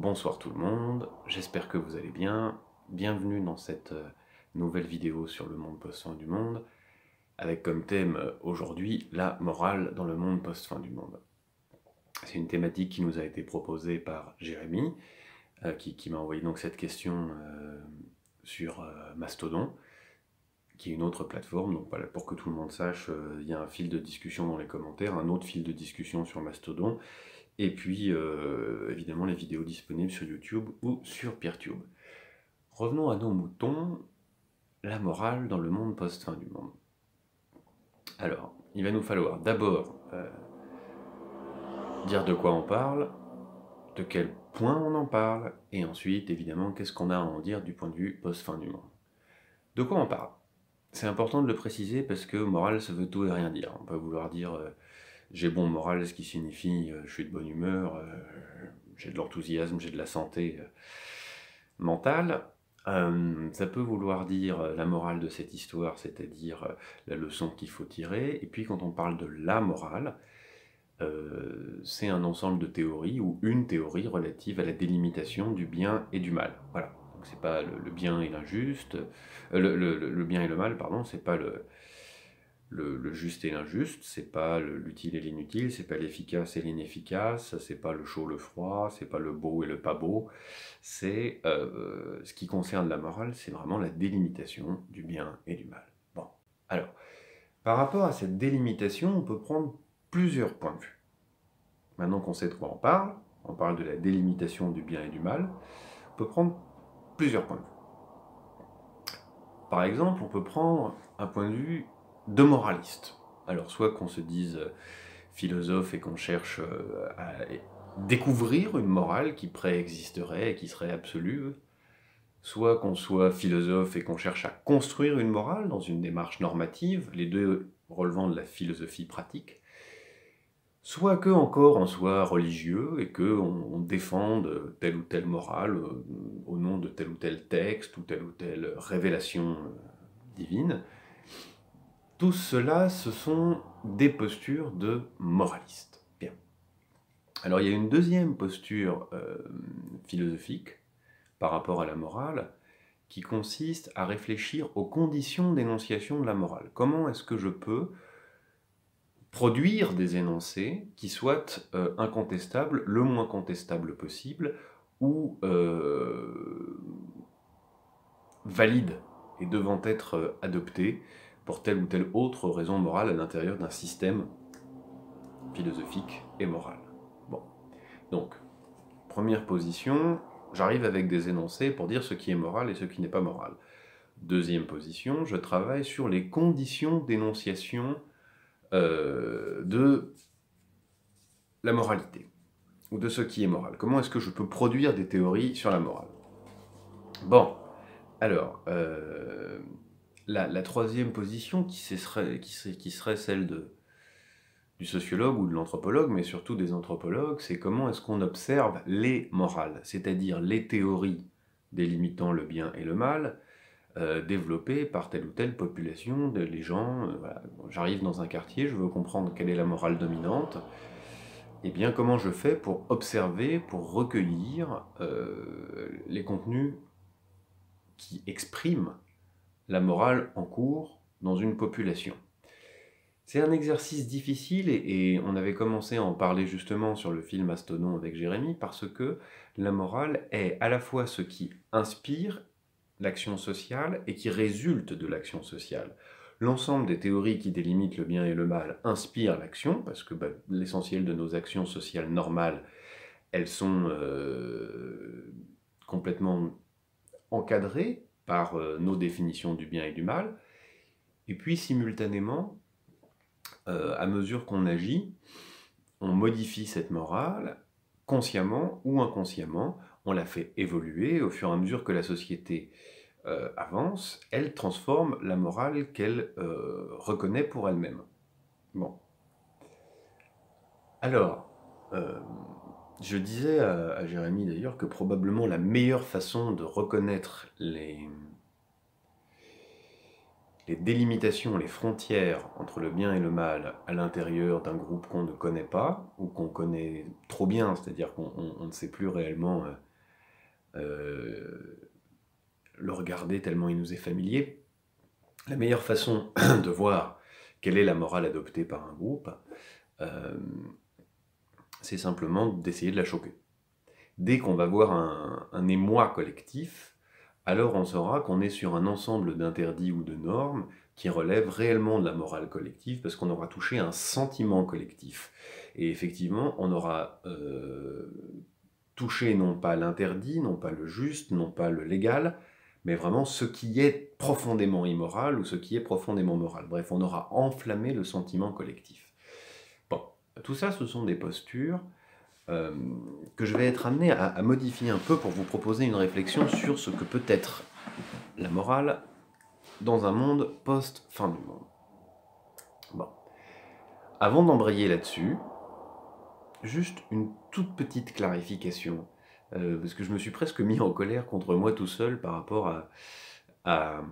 Bonsoir tout le monde, j'espère que vous allez bien. Bienvenue dans cette nouvelle vidéo sur le monde post-fin du monde, avec comme thème aujourd'hui la morale dans le monde post-fin du monde. C'est une thématique qui nous a été proposée par Jérémy, qui m'a envoyé donc cette question sur Mastodon, qui est une autre plateforme. Donc voilà, pour que tout le monde sache, il y a un fil de discussion dans les commentaires, un autre fil de discussion sur Mastodon, et puis évidemment les vidéos disponibles sur YouTube ou sur Peertube. Revenons à nos moutons, la morale dans le monde post-fin du monde. Alors, il va nous falloir d'abord dire de quoi on parle, de quel point on en parle, et ensuite, évidemment, qu'est-ce qu'on a à en dire du point de vue post-fin du monde. De quoi on parle? C'est important de le préciser parce que morale, ça veut tout et rien dire. On peut vouloir dire j'ai bon moral, ce qui signifie je suis de bonne humeur, j'ai de l'enthousiasme, j'ai de la santé mentale. Ça peut vouloir dire la morale de cette histoire, c'est-à-dire la leçon qu'il faut tirer. Et puis quand on parle de la morale, c'est un ensemble de théories ou une théorie relative à la délimitation du bien et du mal. Voilà. Donc c'est pas le bien et l'injuste, le bien et le mal, pardon, c'est pas le juste et l'injuste, c'est pas l'utile et l'inutile, c'est pas l'efficace et l'inefficace, c'est pas le chaud, le froid, c'est pas le beau et le pas beau, c'est ce qui concerne la morale, c'est vraiment la délimitation du bien et du mal. Bon, alors, par rapport à cette délimitation, on peut prendre plusieurs points de vue. Maintenant qu'on sait de quoi on parle de la délimitation du bien et du mal, on peut prendre plusieurs points de vue. Par exemple, on peut prendre un point de vue de moraliste. Alors, soit qu'on se dise philosophe et qu'on cherche à découvrir une morale qui préexisterait et qui serait absolue, soit qu'on soit philosophe et qu'on cherche à construire une morale dans une démarche normative, les deux relevant de la philosophie pratique, soit que encore on soit religieux et qu'on défende telle ou telle morale au nom de tel ou tel texte ou telle révélation divine. Tout cela, ce sont des postures de moralistes. Bien. Alors il y a une deuxième posture philosophique par rapport à la morale qui consiste à réfléchir aux conditions d'énonciation de la morale. Comment est-ce que je peux produire des énoncés qui soient incontestables, le moins contestables possible, ou valides et devant être adoptés pour telle ou telle autre raison morale à l'intérieur d'un système philosophique et moral. Bon, donc, première position, j'arrive avec des énoncés pour dire ce qui est moral et ce qui n'est pas moral. Deuxième position, je travaille sur les conditions d'énonciation de la moralité, ou de ce qui est moral. Comment est-ce que je peux produire des théories sur la morale? Bon, alors, la troisième position qui serait celle du sociologue ou de l'anthropologue, mais surtout des anthropologues, c'est comment est-ce qu'on observe les morales, c'est-à-dire les théories délimitant le bien et le mal, développées par telle ou telle population, les gens, voilà. J'arrive dans un quartier, je veux comprendre quelle est la morale dominante, et bien comment je fais pour observer, pour recueillir les contenus qui expriment la morale en cours dans une population. C'est un exercice difficile et on avait commencé à en parler justement sur le film Mastodon avec Jérémy parce que la morale est à la fois ce qui inspire l'action sociale et qui résulte de l'action sociale. L'ensemble des théories qui délimitent le bien et le mal inspirent l'action parce que l'essentiel de nos actions sociales normales, elles sont complètement encadrées par nos définitions du bien et du mal. Et puis simultanément, à mesure qu'on agit, on modifie cette morale, consciemment ou inconsciemment, on la fait évoluer au fur et à mesure que la société avance, elle transforme la morale qu'elle reconnaît pour elle-même. Bon. Alors, je disais à Jérémy d'ailleurs que probablement la meilleure façon de reconnaître les délimitations, les frontières entre le bien et le mal à l'intérieur d'un groupe qu'on ne connaît pas, ou qu'on connaît trop bien, c'est-à-dire qu'on ne sait plus réellement le regarder tellement il nous est familier. La meilleure façon de voir quelle est la morale adoptée par un groupe, c'est simplement d'essayer de la choquer. Dès qu'on va voir un émoi collectif, alors on saura qu'on est sur un ensemble d'interdits ou de normes qui relèvent réellement de la morale collective, parce qu'on aura touché un sentiment collectif. Et effectivement, on aura touché non pas l'interdit, non pas le juste, non pas le légal, mais vraiment ce qui est profondément immoral ou ce qui est profondément moral. Bref, on aura enflammé le sentiment collectif. Bon, tout ça, ce sont des postures que je vais être amené à modifier un peu pour vous proposer une réflexion sur ce que peut être la morale dans un monde post-fin du monde. Bon. Avant d'embrayer là-dessus, juste une toute petite clarification, parce que je me suis presque mis en colère contre moi tout seul par rapport à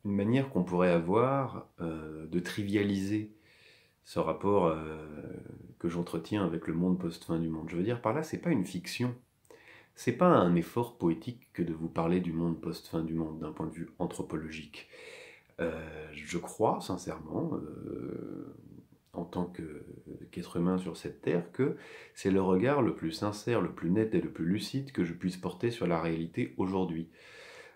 une manière qu'on pourrait avoir de trivialiser ce rapport que j'entretiens avec le monde post-fin du monde. Je veux dire par là, c'est pas une fiction. C'est pas un effort poétique que de vous parler du monde post-fin du monde d'un point de vue anthropologique. Je crois sincèrement, en tant qu'être humain sur cette terre, que c'est le regard le plus sincère, le plus net et le plus lucide que je puisse porter sur la réalité aujourd'hui.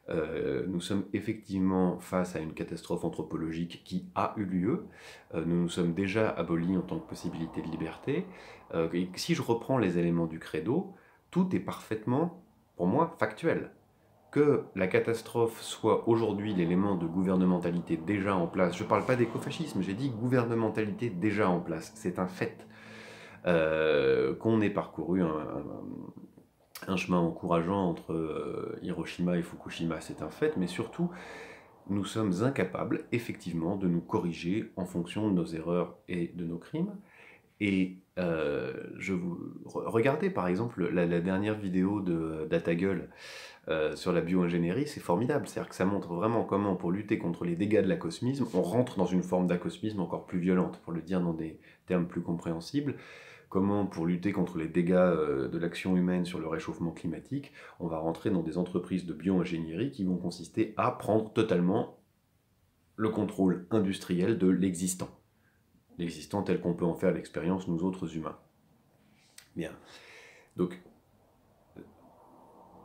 Nous sommes effectivement face à une catastrophe anthropologique qui a eu lieu. Nous nous sommes déjà abolis en tant que possibilité de liberté. Et si je reprends les éléments du credo, tout est parfaitement, pour moi, factuel. Que la catastrophe soit aujourd'hui l'élément de gouvernementalité déjà en place, je ne parle pas d'écofascisme, j'ai dit gouvernementalité déjà en place, c'est un fait. Qu'on ait parcouru un chemin encourageant entre Hiroshima et Fukushima, c'est un fait, mais surtout, nous sommes incapables, effectivement, de nous corriger en fonction de nos erreurs et de nos crimes. Et regardez par exemple la dernière vidéo d'Atagueul sur la bio-ingénierie, c'est formidable. C'est-à-dire que ça montre vraiment comment, pour lutter contre les dégâts de l'acosmisme, on rentre dans une forme d'acosmisme encore plus violente, pour le dire dans des termes plus compréhensibles. Comment, pour lutter contre les dégâts de l'action humaine sur le réchauffement climatique, on va rentrer dans des entreprises de bio-ingénierie qui vont consister à prendre totalement le contrôle industriel de l'existant. L'existant tel qu'on peut en faire l'expérience, nous autres humains. Bien. Donc,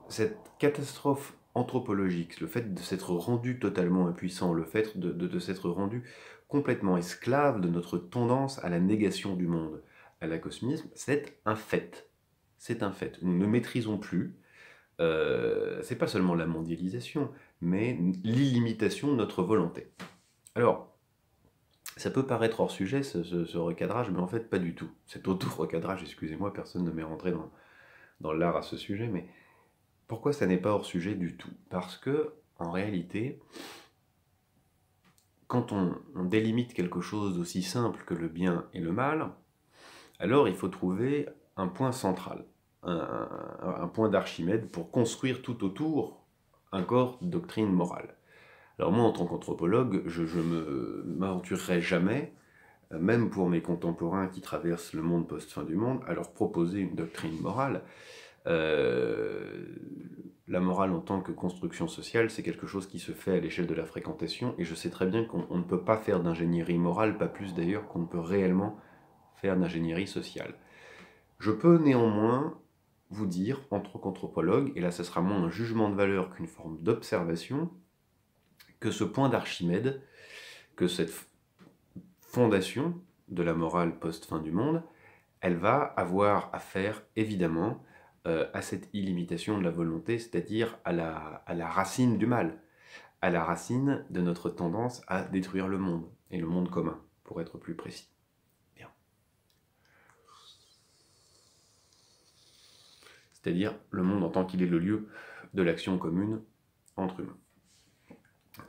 cette catastrophe anthropologique, le fait de s'être rendu totalement impuissant, le fait de s'être rendu complètement esclave de notre tendance à la négation du monde, à l'acosmisme, c'est un fait. C'est un fait. Nous ne maîtrisons plus, c'est pas seulement la mondialisation, mais l'illimitation de notre volonté. Alors, ça peut paraître hors sujet, ce recadrage, mais en fait pas du tout. Cet auto-recadrage, excusez-moi, personne ne m'est rentré dans l'art à ce sujet, mais pourquoi ça n'est pas hors sujet du tout? Parce que, en réalité, quand on délimite quelque chose d'aussi simple que le bien et le mal, alors il faut trouver un point central, un point d'Archimède pour construire tout autour un corps de doctrine morale. Alors moi, en tant qu'anthropologue, je ne m'aventurerai jamais, même pour mes contemporains qui traversent le monde post-fin du monde, à leur proposer une doctrine morale. La morale en tant que construction sociale, c'est quelque chose qui se fait à l'échelle de la fréquentation, et je sais très bien qu'on ne peut pas faire d'ingénierie morale, pas plus d'ailleurs qu'on ne peut réellement faire d'ingénierie sociale. Je peux néanmoins vous dire, en tant qu'anthropologue, et là ce sera moins un jugement de valeur qu'une forme d'observation, que ce point d'Archimède, que cette fondation de la morale post-fin du monde, elle va avoir affaire, évidemment, à cette illimitation de la volonté, c'est-à-dire à la racine du mal, à la racine de notre tendance à détruire le monde, et le monde commun, pour être plus précis. Bien. C'est-à-dire le monde en tant qu'il est le lieu de l'action commune entre humains.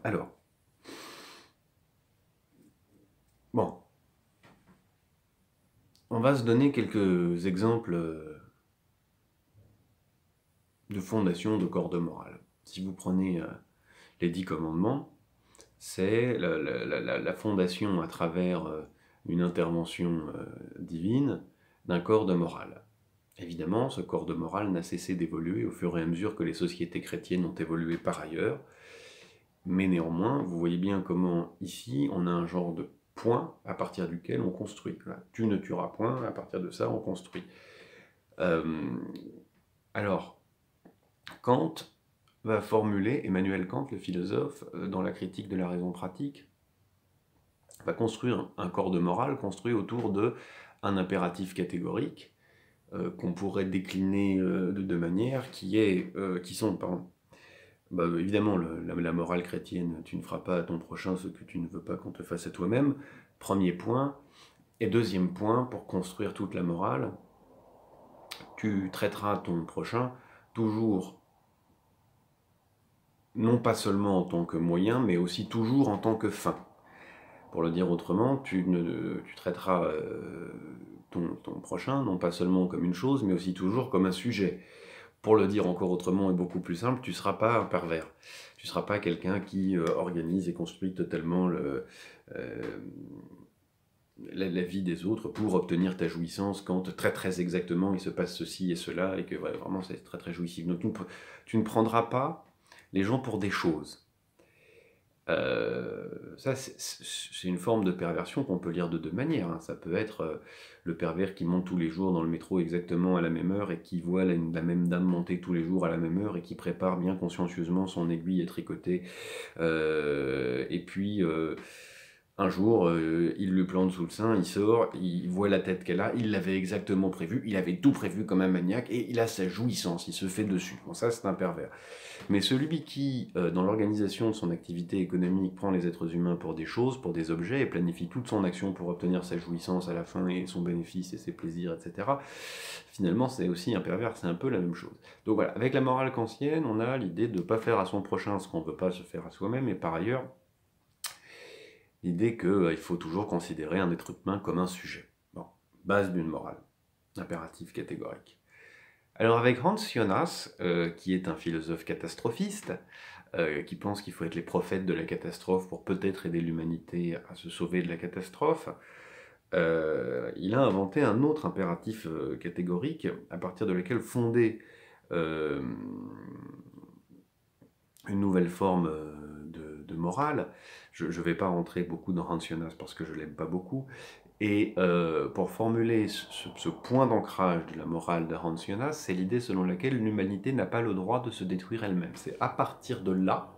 Alors, bon, on va se donner quelques exemples de fondation de corps de morale. Si vous prenez les 10 commandements, c'est la fondation à travers une intervention divine d'un corps de morale. Évidemment, ce corps de morale n'a cessé d'évoluer au fur et à mesure que les sociétés chrétiennes ont évolué par ailleurs, mais néanmoins, vous voyez bien comment ici, on a un genre de point à partir duquel on construit. Voilà. Tu ne tueras point, à partir de ça, on construit. Euh, alors, Kant va formuler, Emmanuel Kant, le philosophe, dans la critique de la raison pratique, va construire un corps de morale construit autour d'un impératif catégorique qu'on pourrait décliner de deux manières, qui sont, pardon, évidemment, la morale chrétienne, tu ne feras pas à ton prochain ce que tu ne veux pas qu'on te fasse à toi-même, premier point. Et deuxième point, pour construire toute la morale, tu traiteras ton prochain toujours, non pas seulement en tant que moyen, mais aussi toujours en tant que fin. Pour le dire autrement, tu traiteras ton prochain, non pas seulement comme une chose, mais aussi toujours comme un sujet. Pour le dire encore autrement et beaucoup plus simple, tu ne seras pas un pervers. Tu ne seras pas quelqu'un qui organise et construit totalement la vie des autres pour obtenir ta jouissance quand très très exactement il se passe ceci et cela et que vraiment c'est très très jouissif. Donc tu ne prendras pas les gens pour des choses. Ça, c'est une forme de perversion qu'on peut lire de deux manières, hein. Ça peut être le pervers qui monte tous les jours dans le métro exactement à la même heure et qui voit la même dame monter tous les jours à la même heure et qui prépare bien consciencieusement son aiguille à tricoter. Et puis, un jour, il lui plante sous le sein, il sort, il voit la tête qu'elle a, il l'avait exactement prévu, il avait tout prévu comme un maniaque et il a sa jouissance, il se fait dessus. Bon, ça, c'est un pervers. Mais celui qui, dans l'organisation de son activité économique, prend les êtres humains pour des choses, pour des objets, et planifie toute son action pour obtenir sa jouissance à la fin, et son bénéfice, et ses plaisirs, etc., finalement, c'est aussi un pervers, c'est un peu la même chose. Donc voilà, avec la morale kantienne, on a l'idée de ne pas faire à son prochain ce qu'on ne veut pas se faire à soi-même, et par ailleurs, l'idée qu'il faut toujours considérer un être humain comme un sujet. Bon, base d'une morale, impératif catégorique. Alors avec Hans Jonas, qui est un philosophe catastrophiste, qui pense qu'il faut être les prophètes de la catastrophe pour peut-être aider l'humanité à se sauver de la catastrophe, il a inventé un autre impératif catégorique à partir de lequel fonder euh, une nouvelle forme de morale. Je ne vais pas rentrer beaucoup dans Hans Jonas parce que je ne l'aime pas beaucoup. Et pour formuler ce point d'ancrage de la morale de Hans Jonas, c'est l'idée selon laquelle l'humanité n'a pas le droit de se détruire elle-même. C'est à partir de là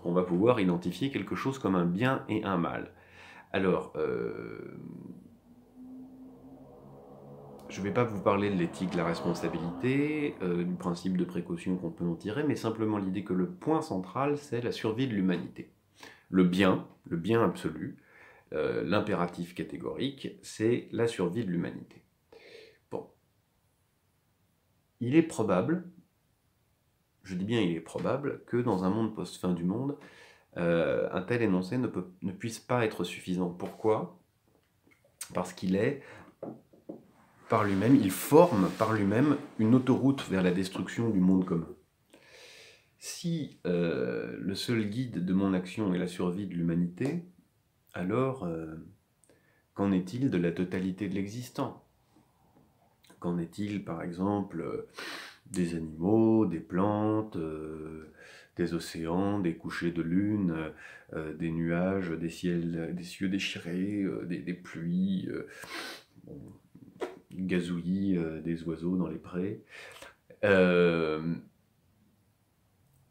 qu'on va pouvoir identifier quelque chose comme un bien et un mal. Alors, je ne vais pas vous parler de l'éthique de la responsabilité, du principe de précaution qu'on peut en tirer, mais simplement l'idée que le point central, c'est la survie de l'humanité. Le bien absolu, l'impératif catégorique, c'est la survie de l'humanité. Bon. Il est probable, je dis bien il est probable, que dans un monde post-fin du monde, un tel énoncé ne puisse pas être suffisant. Pourquoi ? Parce qu'il est, par lui-même, il forme par lui-même une autoroute vers la destruction du monde commun. Si le seul guide de mon action est la survie de l'humanité, alors qu'en est-il de la totalité de l'existant ? Qu'en est-il, par exemple, des animaux, des plantes, des océans, des couchers de lune, des nuages, des cieux déchirés, des pluies, gazouillis des oiseaux dans les prés.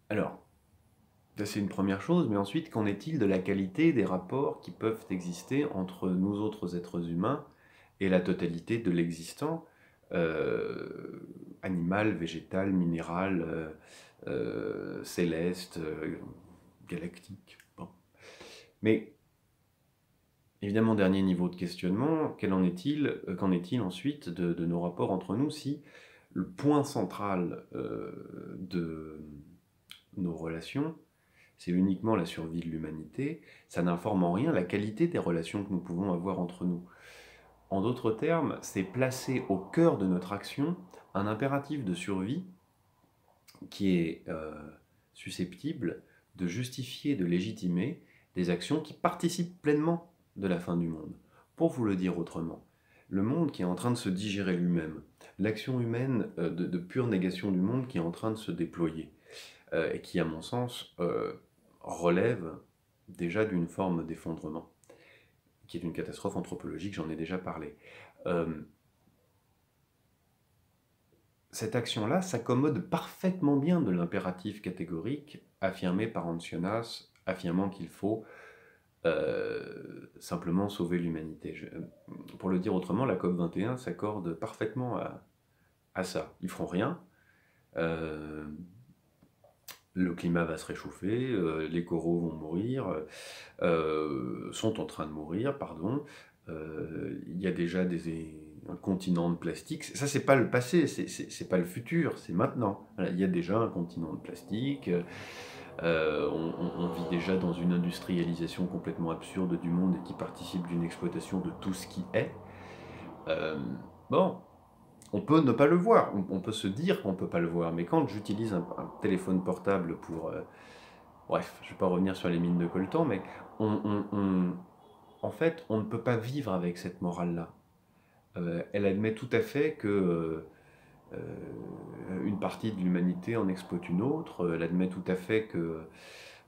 Alors, ça c'est une première chose, mais ensuite, qu'en est-il de la qualité des rapports qui peuvent exister entre nous autres êtres humains et la totalité de l'existant, animal, végétal, minéral, céleste, galactique. Bon. Mais, évidemment, dernier niveau de questionnement, qu'en est-il ensuite de nos rapports entre nous si le point central de nos relations, c'est uniquement la survie de l'humanité, ça n'informe en rien la qualité des relations que nous pouvons avoir entre nous. En d'autres termes, c'est placer au cœur de notre action un impératif de survie qui est susceptible de justifier, de légitimer des actions qui participent pleinement de la fin du monde. Pour vous le dire autrement, le monde qui est en train de se digérer lui-même, l'action humaine de pure négation du monde qui est en train de se déployer, et qui, à mon sens, relève déjà d'une forme d'effondrement, qui est une catastrophe anthropologique, j'en ai déjà parlé. Euh, Cette action-là s'accommode parfaitement bien de l'impératif catégorique affirmé par Ancionas, affirmant qu'il faut simplement sauver l'humanité. Pour le dire autrement, la COP21 s'accorde parfaitement à ça. Ils feront rien, le climat va se réchauffer, les coraux vont mourir, sont en train de mourir, pardon. Il y a déjà un continent de plastique. Ça, c'est pas le passé, c'est pas le futur, c'est maintenant. Voilà, il y a déjà un continent de plastique. On vit déjà dans une industrialisation complètement absurde du monde et qui participe d'une exploitation de tout ce qui est. Euh, bon, on peut ne pas le voir, on peut se dire qu'on ne peut pas le voir, mais quand j'utilise un téléphone portable pour... bref, je ne vais pas revenir sur les mines de coltan, mais en fait, on ne peut pas vivre avec cette morale-là. Elle admet tout à fait que une partie de l'humanité en exploite une autre, elle admet tout à fait que...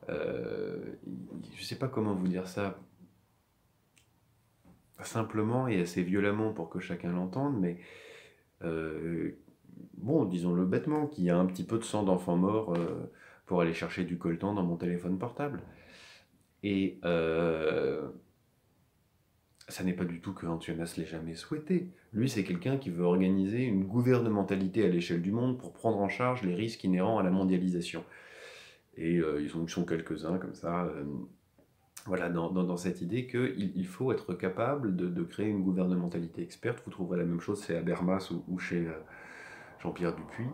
je ne sais pas comment vous dire ça simplement et assez violemment pour que chacun l'entende, mais bon, disons-le bêtement, qu'il y a un petit peu de sang d'enfant mort pour aller chercher du coltan dans mon téléphone portable. Et ça n'est pas du tout que Antionas l'ait jamais souhaité. Lui, c'est quelqu'un qui veut organiser une gouvernementalité à l'échelle du monde pour prendre en charge les risques inhérents à la mondialisation. Et ils sont quelques-uns comme ça, voilà, dans cette idée qu'il faut être capable de créer une gouvernementalité experte. Vous trouverez la même chose chez Habermas ou chez Jean-Pierre Dupuis.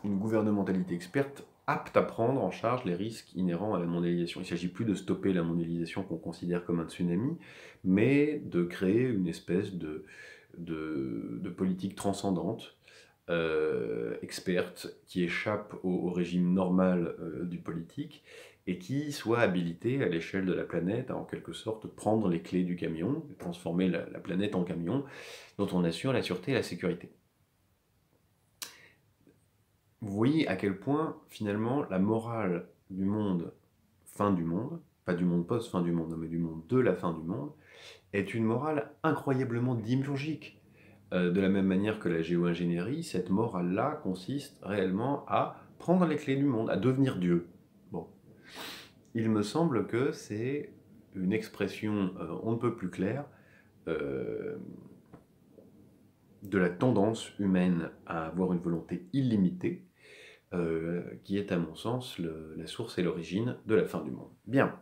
Une gouvernementalité experte apte à prendre en charge les risques inhérents à la mondialisation. Il ne s'agit plus de stopper la mondialisation qu'on considère comme un tsunami, mais de créer une espèce de politique transcendante, experte, qui échappe au régime normal du politique et qui soit habilitée à l'échelle de la planète à en quelque sorte prendre les clés du camion, transformer la planète en camion dont on assure la sûreté et la sécurité. Vous voyez à quel point, finalement, la morale du monde, fin du monde, pas du monde post-fin du monde, mais du monde de la fin du monde, est une morale incroyablement démiurgique. De la même manière que la géo-ingénierie, cette morale-là consiste réellement à prendre les clés du monde, à devenir Dieu. Bon. Il me semble que c'est une expression on ne peut plus claire de la tendance humaine à avoir une volonté illimitée, qui est à mon sens la source et l'origine de la fin du monde. Bien,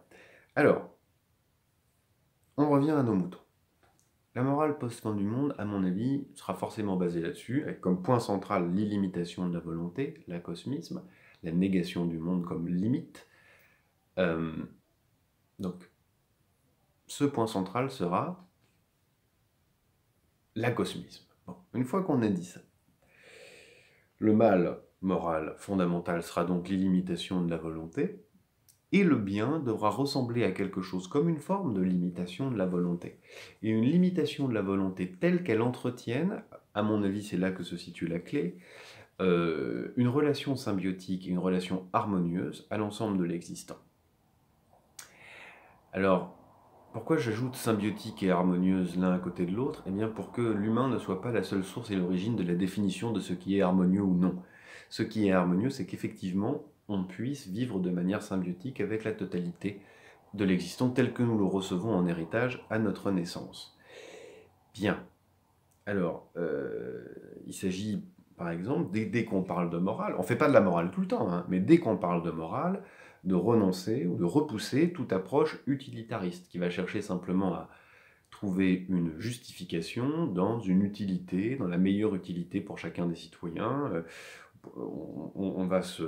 alors, on revient à nos moutons. La morale post-fin du monde, à mon avis, sera forcément basée là-dessus, avec comme point central l'illimitation de la volonté, l'acosmisme, la négation du monde comme limite. Donc, ce point central sera l'acosmisme. Bon, une fois qu'on a dit ça, le mal moral fondamental sera donc l'illimitation de la volonté, et le bien devra ressembler à quelque chose comme une forme de limitation de la volonté. Et une limitation de la volonté telle qu'elle entretienne, à mon avis c'est là que se situe la clé, une relation symbiotique et une relation harmonieuse à l'ensemble de l'existant. Alors, pourquoi j'ajoute symbiotique et harmonieuse l'un à côté de l'autre? Eh bien pour que l'humain ne soit pas la seule source et l'origine de la définition de ce qui est harmonieux ou non. Ce qui est harmonieux, c'est qu'effectivement, on puisse vivre de manière symbiotique avec la totalité de l'existant tel que nous le recevons en héritage à notre naissance. Bien. Alors, il s'agit, par exemple, dès qu'on parle de morale, on ne fait pas de la morale tout le temps, hein, mais dès qu'on parle de morale, de renoncer ou de repousser toute approche utilitariste qui va chercher simplement à trouver une justification dans une utilité, dans la meilleure utilité pour chacun des citoyens. On va se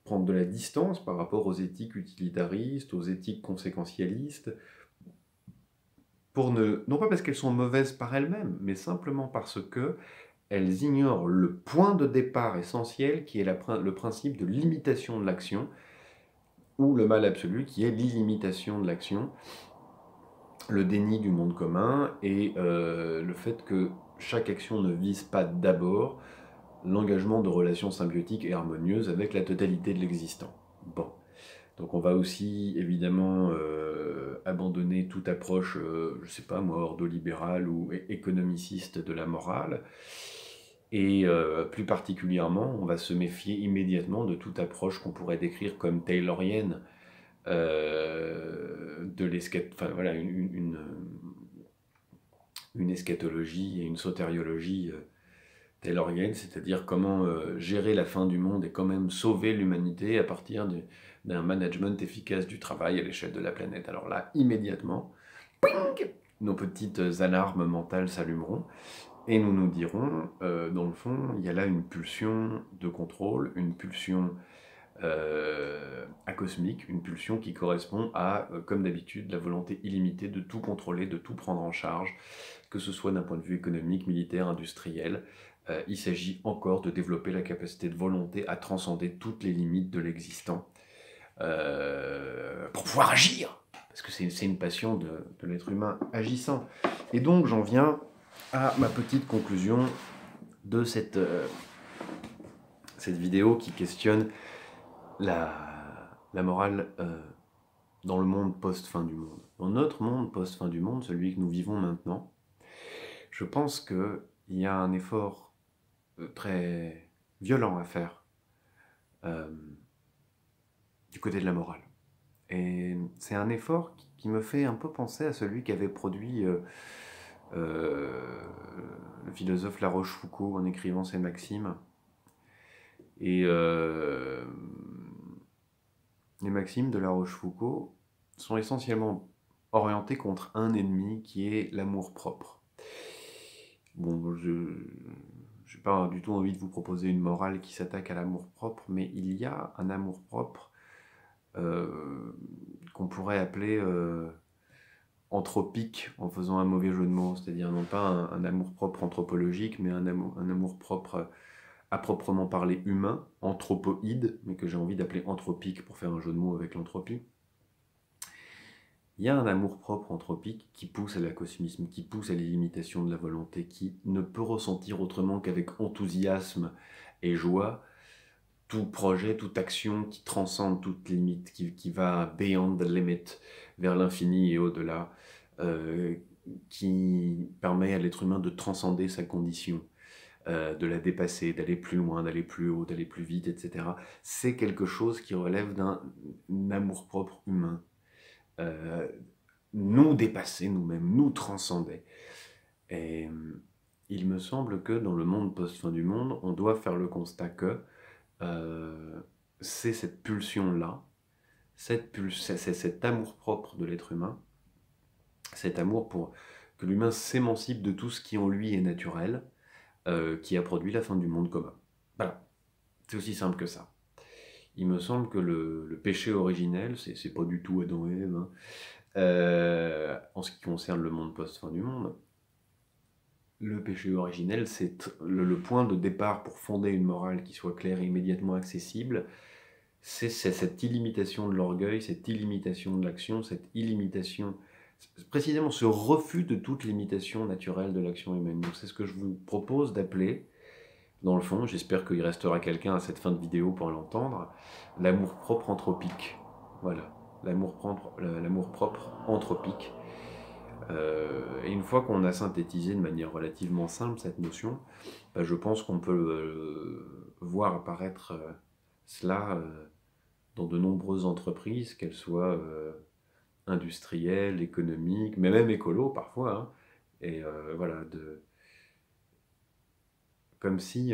prendre de la distance par rapport aux éthiques utilitaristes, aux éthiques conséquentialistes, pour non pas parce qu'elles sont mauvaises par elles-mêmes, mais simplement parce qu'elles ignorent le point de départ essentiel qui est le principe de limitation de l'action, ou le mal absolu qui est l'illimitation de l'action, le déni du monde commun et le fait que chaque action ne vise pas d'abord l'engagement de relations symbiotiques et harmonieuses avec la totalité de l'existant. Bon. Donc on va aussi évidemment abandonner toute approche, je sais pas moi, ordolibérale ou économiciste de la morale. Et plus particulièrement, on va se méfier immédiatement de toute approche qu'on pourrait décrire comme taylorienne de enfin, voilà, une eschatologie et une sotériologie taylorienne, c'est-à-dire comment gérer la fin du monde et quand même sauver l'humanité à partir d'un management efficace du travail à l'échelle de la planète. Alors là, immédiatement, ping, nos petites alarmes mentales s'allumeront et nous nous dirons, dans le fond, il y a là une pulsion de contrôle, une pulsion acosmique, une pulsion qui correspond à, comme d'habitude, la volonté illimitée de tout contrôler, de tout prendre en charge, que ce soit d'un point de vue économique, militaire, industriel. Il s'agit encore de développer la capacité de volonté à transcender toutes les limites de l'existant pour pouvoir agir, parce que c'est une passion de l'être humain agissant. Et donc j'en viens à ma petite conclusion de cette vidéo qui questionne la morale dans le monde post-fin du monde. Dans notre monde post-fin du monde, celui que nous vivons maintenant, je pense qu'il y a un effort très violent à faire du côté de la morale. Et c'est un effort qui me fait un peu penser à celui qu'avait produit le philosophe La Rochefoucauld en écrivant ses maximes. Et les maximes de La Rochefoucauld sont essentiellement orientées contre un ennemi qui est l'amour-propre. Bon, je n'ai pas du tout envie de vous proposer une morale qui s'attaque à l'amour-propre, mais il y a un amour-propre qu'on pourrait appeler anthropique, en faisant un mauvais jeu de mots, c'est-à-dire non pas un amour-propre anthropologique, mais un amour-propre à proprement parler humain, anthropoïde, mais que j'ai envie d'appeler anthropique pour faire un jeu de mots avec l'entropie. Il y a un amour-propre anthropique qui pousse à l'acosmisme, qui pousse à l'illimitation de la volonté, qui ne peut ressentir autrement qu'avec enthousiasme et joie tout projet, toute action qui transcende toute limite, qui va beyond the limit, vers l'infini et au-delà, qui permet à l'être humain de transcender sa condition, de la dépasser, d'aller plus loin, d'aller plus haut, d'aller plus vite, etc. C'est quelque chose qui relève d'un amour-propre humain. Nous dépasser nous-mêmes, nous transcender. Et il me semble que dans le monde post-fin du monde, on doit faire le constat que c'est cette pulsion-là, c'est cet amour-propre de l'être humain, cet amour pour que l'humain s'émancipe de tout ce qui en lui est naturel, qui a produit la fin du monde commun. Voilà, c'est aussi simple que ça. Il me semble que le péché originel, c'est pas du tout Adam et Ève, hein, en ce qui concerne le monde post-fin du monde, le péché originel, c'est le point de départ pour fonder une morale qui soit claire et immédiatement accessible. C'est cette illimitation de l'orgueil, cette illimitation de l'action, cette illimitation, précisément ce refus de toute limitation naturelle de l'action humaine. Donc c'est ce que je vous propose d'appeler, dans le fond, j'espère qu'il restera quelqu'un à cette fin de vidéo pour l'entendre, l'amour-propre anthropique. Voilà, l'amour-propre anthropique. Et une fois qu'on a synthétisé de manière relativement simple cette notion, je pense qu'on peut voir apparaître cela dans de nombreuses entreprises, qu'elles soient industrielles, économiques, mais même écolo parfois, hein. Et voilà, comme si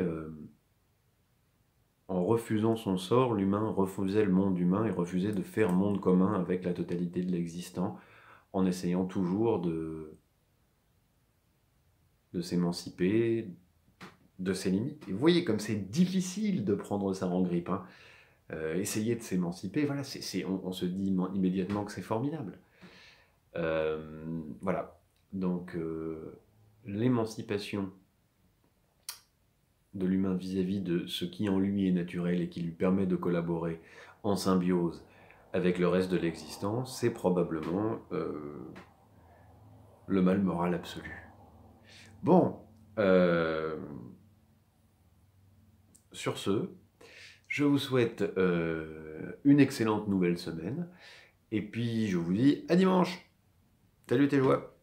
en refusant son sort, l'humain refusait le monde humain et refusait de faire monde commun avec la totalité de l'existant, en essayant toujours de s'émanciper de ses limites. Et vous voyez comme c'est difficile de prendre ça en grippe, hein. Essayer de s'émanciper, voilà, on se dit immédiatement que c'est formidable. Voilà, donc l'émancipation de l'humain vis-à-vis de ce qui en lui est naturel et qui lui permet de collaborer en symbiose avec le reste de l'existence, c'est probablement le mal moral absolu. Bon, sur ce, je vous souhaite une excellente nouvelle semaine, et puis je vous dis à dimanche. Salut tes joies!